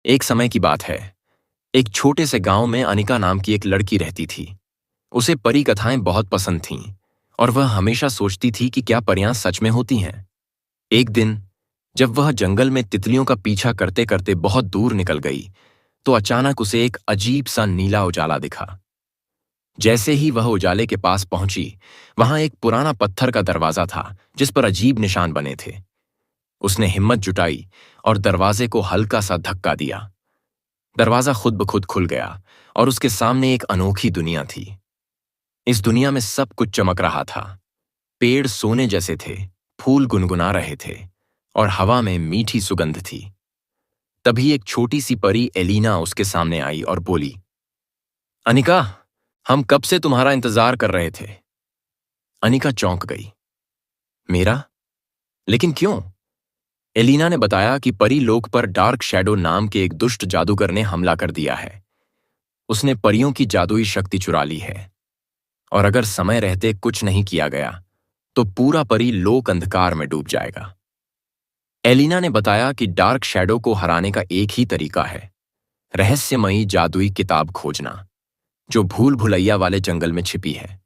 एक समय की बात है। एक छोटे से गांव में अनिका नाम की एक लड़की रहती थी। उसे परी कथाएं बहुत पसंद थीं और वह हमेशा सोचती थी कि क्या परियां सच में होती हैं। एक दिन जब वह जंगल में तितलियों का पीछा करते करते बहुत दूर निकल गई तो अचानक उसे एक अजीब सा नीला उजाला दिखा। जैसे ही वह उजाले के पास पहुंची, वहां एक पुराना पत्थर का दरवाजा था जिस पर अजीब निशान बने थे। उसने हिम्मत जुटाई और दरवाजे को हल्का सा धक्का दिया। दरवाजा खुद ब खुद खुल गया और उसके सामने एक अनोखी दुनिया थी। इस दुनिया में सब कुछ चमक रहा था। पेड़ सोने जैसे थे, फूल गुनगुना रहे थे और हवा में मीठी सुगंध थी। तभी एक छोटी सी परी एलिना उसके सामने आई और बोली, अनिका, हम कब से तुम्हारा इंतजार कर रहे थे। अनिका चौंक गई। मेरा? लेकिन क्यों? एलिना ने बताया कि परी लोक पर डार्क शैडो नाम के एक दुष्ट जादूगर ने हमला कर दिया है। उसने परियों की जादुई शक्ति चुरा ली है और अगर समय रहते कुछ नहीं किया गया तो पूरा परी लोक अंधकार में डूब जाएगा। एलिना ने बताया कि डार्क शैडो को हराने का एक ही तरीका है, रहस्यमयी जादुई किताब खोजना, जो भूल भुलैया वाले जंगल में छिपी है।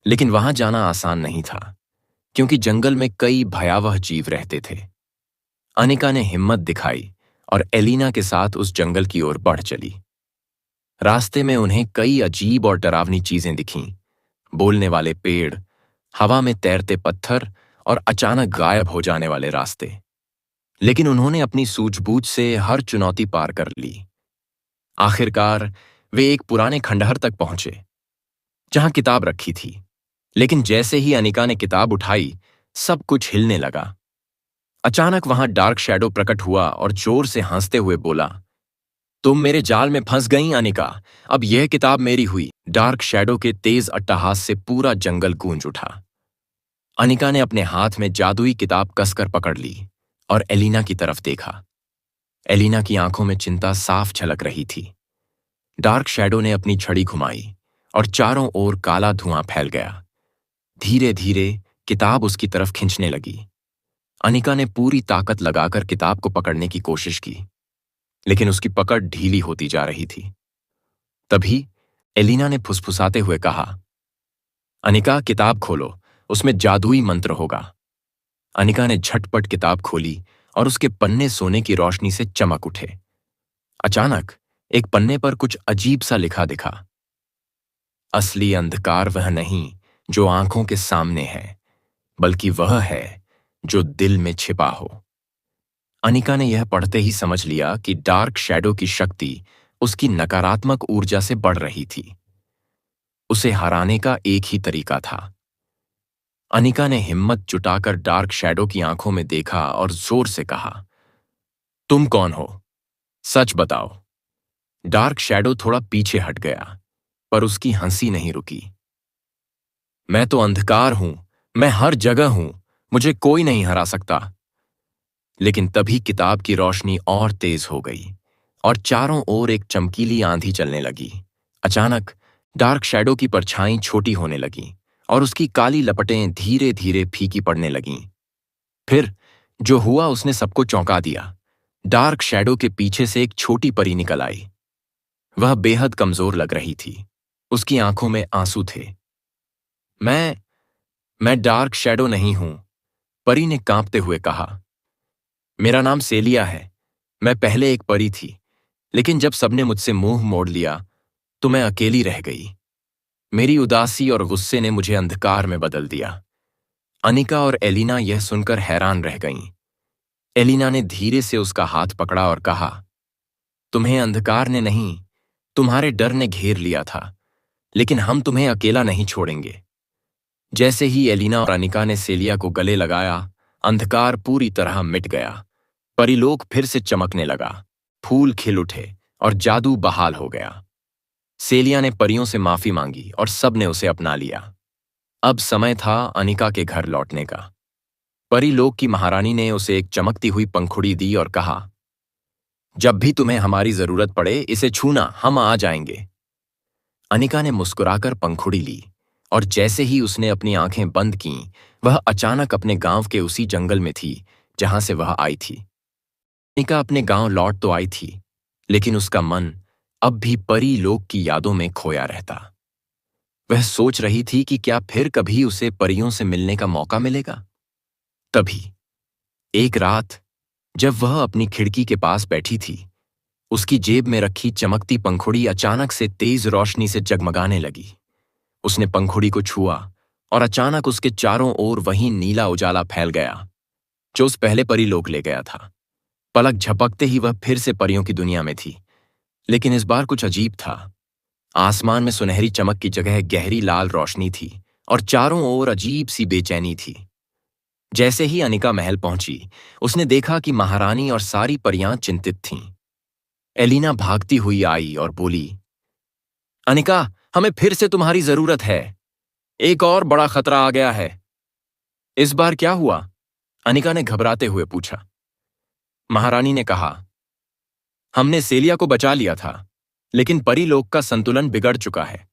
लेकिन वहां जाना आसान नहीं था, क्योंकि जंगल में कई भयावह जीव रहते थे। अनिका ने हिम्मत दिखाई और एलिना के साथ उस जंगल की ओर बढ़ चली। रास्ते में उन्हें कई अजीब और डरावनी चीजें दिखीं, बोलने वाले पेड़, हवा में तैरते पत्थर और अचानक गायब हो जाने वाले रास्ते। लेकिन उन्होंने अपनी सूझबूझ से हर चुनौती पार कर ली। आखिरकार वे एक पुराने खंडहर तक पहुंचे जहां किताब रखी थी। लेकिन जैसे ही अनिका ने किताब उठाई, सब कुछ हिलने लगा। अचानक वहां डार्क शैडो प्रकट हुआ और जोर से हंसते हुए बोला, तुम मेरे जाल में फंस गई अनिका, अब यह किताब मेरी हुई। डार्क शैडो के तेज अट्टहास से पूरा जंगल गूंज उठा। अनिका ने अपने हाथ में जादुई किताब कसकर पकड़ ली और एलिना की तरफ देखा। एलिना की आंखों में चिंता साफ झलक रही थी। डार्क शैडो ने अपनी छड़ी घुमाई और चारों ओर काला धुआं फैल गया। धीरे धीरे किताब उसकी तरफ खींचने लगी। अनिका ने पूरी ताकत लगाकर किताब को पकड़ने की कोशिश की, लेकिन उसकी पकड़ ढीली होती जा रही थी। तभी एलिना ने फुसफुसाते हुए कहा, अनिका, किताब खोलो, उसमें जादुई मंत्र होगा। अनिका ने झटपट किताब खोली और उसके पन्ने सोने की रोशनी से चमक उठे। अचानक एक पन्ने पर कुछ अजीब सा लिखा दिखा, असली अंधकार वह नहीं जो आंखों के सामने है, बल्कि वह है जो दिल में छिपा हो। अनिका ने यह पढ़ते ही समझ लिया कि डार्क शैडो की शक्ति उसकी नकारात्मक ऊर्जा से बढ़ रही थी। उसे हराने का एक ही तरीका था। अनिका ने हिम्मत जुटाकर डार्क शैडो की आंखों में देखा और जोर से कहा, तुम कौन हो? सच बताओ। डार्क शैडो थोड़ा पीछे हट गया, पर उसकी हंसी नहीं रुकी। मैं तो अंधकार हूं, मैं हर जगह हूं, मुझे कोई नहीं हरा सकता। लेकिन तभी किताब की रोशनी और तेज हो गई और चारों ओर एक चमकीली आंधी चलने लगी। अचानक डार्क शैडो की परछाई छोटी होने लगी और उसकी काली लपटें धीरे धीरे फीकी पड़ने लगीं। फिर जो हुआ उसने सबको चौंका दिया। डार्क शैडो के पीछे से एक छोटी परी निकल आई। वह बेहद कमजोर लग रही थी। उसकी आंखों में आंसू थे। मैं डार्क शैडो नहीं हूं, परी ने कांपते हुए कहा। मेरा नाम सेलिया है। मैं पहले एक परी थी, लेकिन जब सबने मुझसे मुंह मोड़ लिया तो मैं अकेली रह गई। मेरी उदासी और गुस्से ने मुझे अंधकार में बदल दिया। अनिका और एलिना यह सुनकर हैरान रह गईं। एलिना ने धीरे से उसका हाथ पकड़ा और कहा, तुम्हें अंधकार ने नहीं, तुम्हारे डर ने घेर लिया था, लेकिन हम तुम्हें अकेला नहीं छोड़ेंगे। जैसे ही एलिना और अनिका ने सेलिया को गले लगाया, अंधकार पूरी तरह मिट गया। परिलोक फिर से चमकने लगा, फूल खिल उठे और जादू बहाल हो गया। सेलिया ने परियों से माफी मांगी और सब ने उसे अपना लिया। अब समय था अनिका के घर लौटने का। परिलोक की महारानी ने उसे एक चमकती हुई पंखुड़ी दी और कहा, जब भी तुम्हें हमारी जरूरत पड़े इसे छूना, हम आ जाएंगे। अनिका ने मुस्कुराकर पंखुड़ी ली और जैसे ही उसने अपनी आंखें बंद कीं, वह अचानक अपने गांव के उसी जंगल में थी जहां से वह आई थी। अनिका अपने गांव लौट तो आई थी, लेकिन उसका मन अब भी परी लोक की यादों में खोया रहता। वह सोच रही थी कि क्या फिर कभी उसे परियों से मिलने का मौका मिलेगा। तभी एक रात जब वह अपनी खिड़की के पास बैठी थी, उसकी जेब में रखी चमकती पंखुड़ी अचानक से तेज रोशनी से जगमगाने लगी। उसने पंखुड़ी को छुआ और अचानक उसके चारों ओर वही नीला उजाला फैल गया जो उस पहले परी लोक ले गया था। पलक झपकते ही वह फिर से परियों की दुनिया में थी, लेकिन इस बार कुछ अजीब था। आसमान में सुनहरी चमक की जगह गहरी लाल रोशनी थी और चारों ओर अजीब सी बेचैनी थी। जैसे ही अनिका महल पहुंची, उसने देखा कि महारानी और सारी परियां चिंतित थीं। एलिना भागती हुई आई और बोली, अनिका, हमें फिर से तुम्हारी जरूरत है। एक और बड़ा खतरा आ गया है। इस बार क्या हुआ? अनिका ने घबराते हुए पूछा। महारानी ने कहा, हमने सेलिया को बचा लिया था, लेकिन परीलोक का संतुलन बिगड़ चुका है।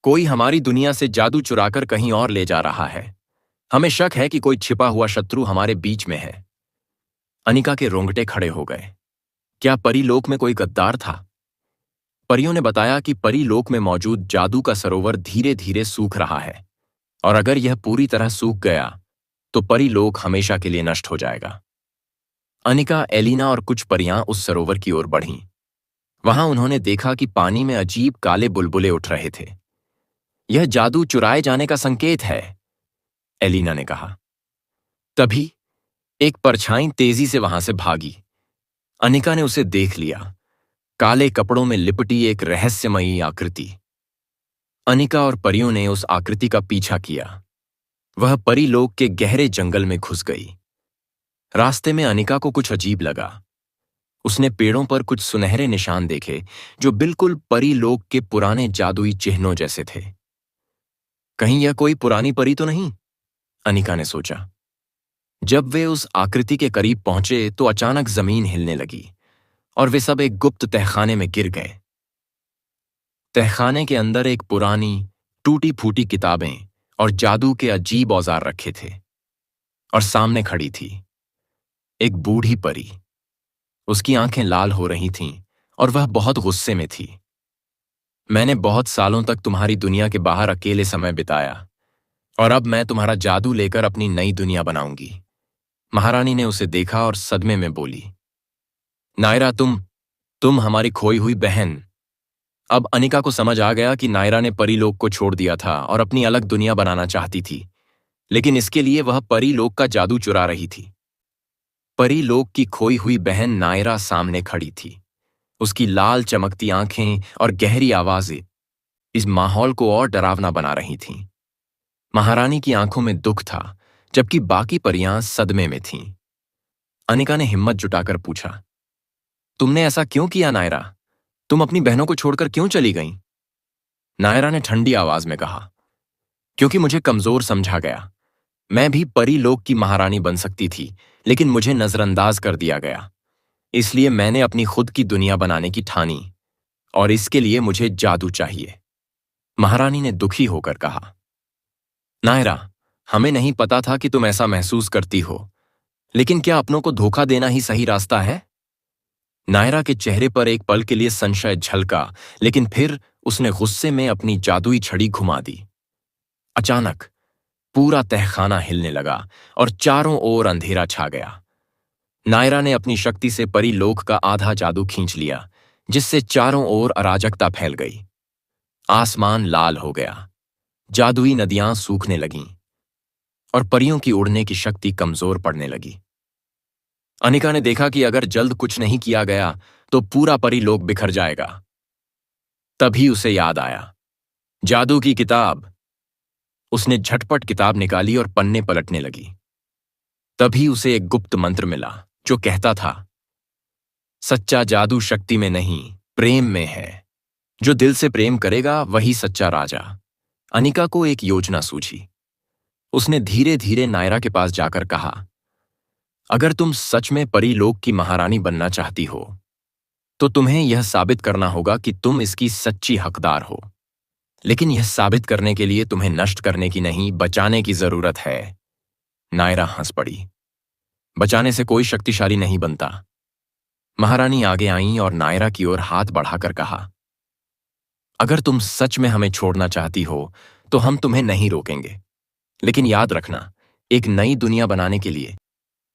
कोई हमारी दुनिया से जादू चुराकर कहीं और ले जा रहा है। हमें शक है कि कोई छिपा हुआ शत्रु हमारे बीच में है। अनिका के रोंगटे खड़े हो गए। क्या परीलोक में कोई गद्दार था? परियों ने बताया कि परीलोक में मौजूद जादू का सरोवर धीरे धीरे सूख रहा है, और अगर यह पूरी तरह सूख गया तो परीलोक हमेशा के लिए नष्ट हो जाएगा। अनिका, एलिना और कुछ परियां उस सरोवर की ओर बढ़ीं। वहां उन्होंने देखा कि पानी में अजीब काले बुलबुले उठ रहे थे। यह जादू चुराए जाने का संकेत है, एलिना ने कहा। तभी एक परछाई तेजी से वहां से भागी। अनिका ने उसे देख लिया, काले कपड़ों में लिपटी एक रहस्यमयी आकृति। अनिका और परियों ने उस आकृति का पीछा किया। वह परीलोक के गहरे जंगल में घुस गई। रास्ते में अनिका को कुछ अजीब लगा। उसने पेड़ों पर कुछ सुनहरे निशान देखे जो बिल्कुल परीलोक के पुराने जादुई चिन्हों जैसे थे। कहीं यह कोई पुरानी परी तो नहीं? अनिका ने सोचा। जब वे उस आकृति के करीब पहुंचे तो अचानक जमीन हिलने लगी और वे सब एक गुप्त तहखाने में गिर गए। तहखाने के अंदर एक पुरानी टूटी फूटी किताबें और जादू के अजीब औजार रखे थे, और सामने खड़ी थी एक बूढ़ी परी। उसकी आंखें लाल हो रही थीं और वह बहुत गुस्से में थी। मैंने बहुत सालों तक तुम्हारी दुनिया के बाहर अकेले समय बिताया, और अब मैं तुम्हारा जादू लेकर अपनी नई दुनिया बनाऊंगी। महारानी ने उसे देखा और सदमे में बोली, नायरा, तुम हमारी खोई हुई बहन। अब अनिका को समझ आ गया कि नायरा ने परीलोक को छोड़ दिया था और अपनी अलग दुनिया बनाना चाहती थी, लेकिन इसके लिए वह परीलोक का जादू चुरा रही थी। परीलोक की खोई हुई बहन नायरा सामने खड़ी थी। उसकी लाल चमकती आंखें और गहरी आवाजें इस माहौल को और डरावना बना रही थीं। महारानी की आंखों में दुख था, जबकि बाकी परियां सदमे में थीं। अनिका ने हिम्मत जुटाकर पूछा, तुमने ऐसा क्यों किया नायरा? तुम अपनी बहनों को छोड़कर क्यों चली गईं? नायरा ने ठंडी आवाज में कहा, क्योंकि मुझे कमजोर समझा गया। मैं भी परीलोक की महारानी बन सकती थी, लेकिन मुझे नजरअंदाज कर दिया गया। इसलिए मैंने अपनी खुद की दुनिया बनाने की ठानी, और इसके लिए मुझे जादू चाहिए। महारानी ने दुखी होकर कहा, नायरा, हमें नहीं पता था कि तुम ऐसा महसूस करती हो, लेकिन क्या अपनों को धोखा देना ही सही रास्ता है? नायरा के चेहरे पर एक पल के लिए संशय झलका, लेकिन फिर उसने गुस्से में अपनी जादुई छड़ी घुमा दी। अचानक पूरा तहखाना हिलने लगा और चारों ओर अंधेरा छा गया। नायरा ने अपनी शक्ति से परीलोक का आधा जादू खींच लिया, जिससे चारों ओर अराजकता फैल गई। आसमान लाल हो गया, जादुई नदियां सूखने लगीं और परियों की उड़ने की शक्ति कमजोर पड़ने लगी। अनिका ने देखा कि अगर जल्द कुछ नहीं किया गया तो पूरा परीलोक बिखर जाएगा। तभी उसे याद आया, जादू की किताब। उसने झटपट किताब निकाली और पन्ने पलटने लगी। तभी उसे एक गुप्त मंत्र मिला जो कहता था, सच्चा जादू शक्ति में नहीं, प्रेम में है। जो दिल से प्रेम करेगा वही सच्चा राजा। अनिका को एक योजना सूझी। उसने धीरे धीरे नायरा के पास जाकर कहा, अगर तुम सच में परीलोक की महारानी बनना चाहती हो तो तुम्हें यह साबित करना होगा कि तुम इसकी सच्ची हकदार हो। लेकिन यह साबित करने के लिए तुम्हें नष्ट करने की नहीं, बचाने की जरूरत है। नायरा हंस पड़ी। बचाने से कोई शक्तिशाली नहीं बनता। महारानी आगे आईं और नायरा की ओर हाथ बढ़ाकर कहा, अगर तुम सच में हमें छोड़ना चाहती हो तो हम तुम्हें नहीं रोकेंगे, लेकिन याद रखना, एक नई दुनिया बनाने के लिए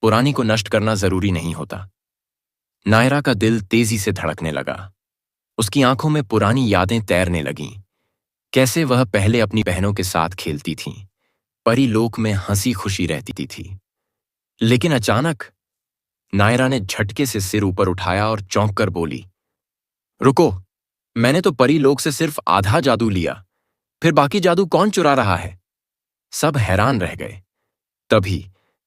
पुरानी को नष्ट करना जरूरी नहीं होता। नायरा का दिल तेजी से धड़कने लगा। उसकी आंखों में पुरानी यादें तैरने लगीं। कैसे वह पहले अपनी बहनों के साथ खेलती थीं, परी लोक में हंसी खुशी रहती थी। लेकिन अचानक नायरा ने झटके से सिर ऊपर उठाया और चौंक कर बोली, रुको, मैंने तो परी लोक से सिर्फ आधा जादू लिया, फिर बाकी जादू कौन चुरा रहा है? सब हैरान रह गए। तभी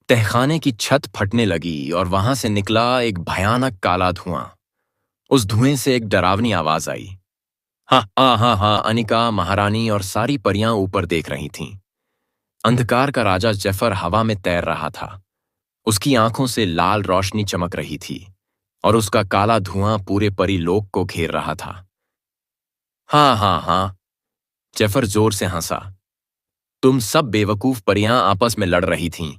तहखाने की छत फटने लगी और वहां से निकला एक भयानक काला धुआं। उस धुएं से एक डरावनी आवाज आई। हाँ हाँ हाँ हाँ, अनिका, महारानी और सारी परियां ऊपर देख रही थीं। अंधकार का राजा जफर हवा में तैर रहा था। उसकी आंखों से लाल रोशनी चमक रही थी और उसका काला धुआं पूरे परीलोक को घेर रहा था। हाँ हाँ हाँ, जफर जोर से हंसा। तुम सब बेवकूफ परियां आपस में लड़ रही थीं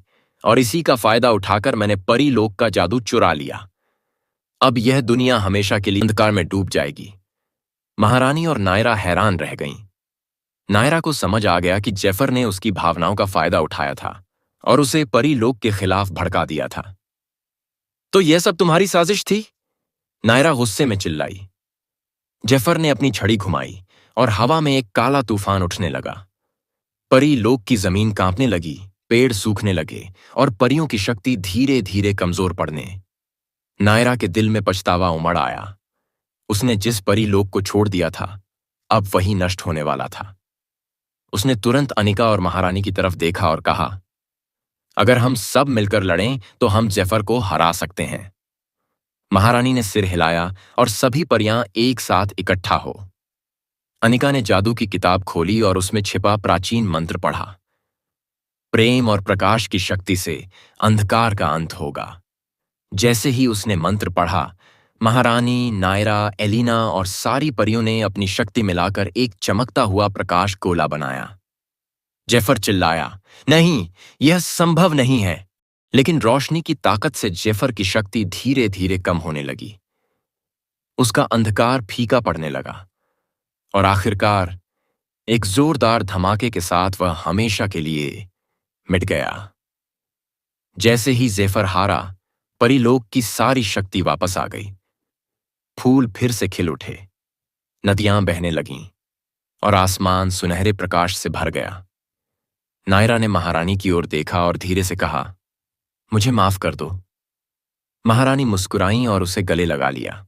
और इसी का फायदा उठाकर मैंने परीलोक का जादू चुरा लिया। अब यह दुनिया हमेशा के लिए अंधकार में डूब जाएगी। महारानी और नायरा हैरान रह गईं। नायरा को समझ आ गया कि जेफर ने उसकी भावनाओं का फायदा उठाया था और उसे परीलोक के खिलाफ भड़का दिया था। तो यह सब तुम्हारी साजिश थी? नायरा गुस्से में चिल्लाई। जेफर ने अपनी छड़ी घुमाई और हवा में एक काला तूफान उठने लगा। परीलोक की जमीन कांपने लगी, पेड़ सूखने लगे और परियों की शक्ति धीरे धीरे कमजोर पड़ने। नायरा के दिल में पछतावा उमड़ आया। उसने जिस परीलोक को छोड़ दिया था, अब वही नष्ट होने वाला था। उसने तुरंत अनिका और महारानी की तरफ देखा और कहा, अगर हम सब मिलकर लड़ें तो हम जेफर को हरा सकते हैं। महारानी ने सिर हिलाया और सभी परियां एक साथ इकट्ठा हो। अनिका ने जादू की किताब खोली और उसमें छिपा प्राचीन मंत्र पढ़ा। प्रेम और प्रकाश की शक्ति से अंधकार का अंत होगा। जैसे ही उसने मंत्र पढ़ा, महारानी, नायरा, एलिना और सारी परियों ने अपनी शक्ति मिलाकर एक चमकता हुआ प्रकाश गोला बनाया। जेफर चिल्लाया, नहीं, यह संभव नहीं है। लेकिन रोशनी की ताकत से जेफर की शक्ति धीरे धीरे कम होने लगी। उसका अंधकार फीका पड़ने लगा और आखिरकार एक जोरदार धमाके के साथ वह हमेशा के लिए मिट गया। जैसे ही जेफर हारा, परीलोक की सारी शक्ति वापस आ गई। फूल फिर से खिल उठे, नदियां बहने लगीं और आसमान सुनहरे प्रकाश से भर गया। नायरा ने महारानी की ओर देखा और धीरे से कहा, मुझे माफ कर दो। महारानी मुस्कुराई और उसे गले लगा लिया।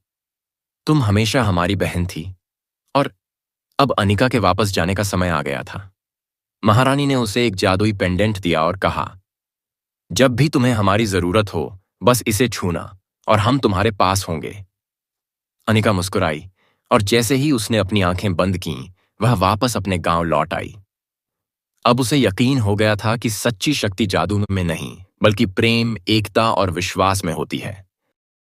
तुम हमेशा हमारी बहन थी और अब अनिका के वापस जाने का समय आ गया था। महारानी ने उसे एक जादुई पेंडेंट दिया और कहा, जब भी तुम्हें हमारी जरूरत हो, बस इसे छूना और हम तुम्हारे पास होंगे। अनिका मुस्कुराई और जैसे ही उसने अपनी आंखें बंद कीं, वह वापस अपने गांव लौट आई। अब उसे यकीन हो गया था कि सच्ची शक्ति जादू में नहीं, बल्कि प्रेम, एकता और विश्वास में होती है।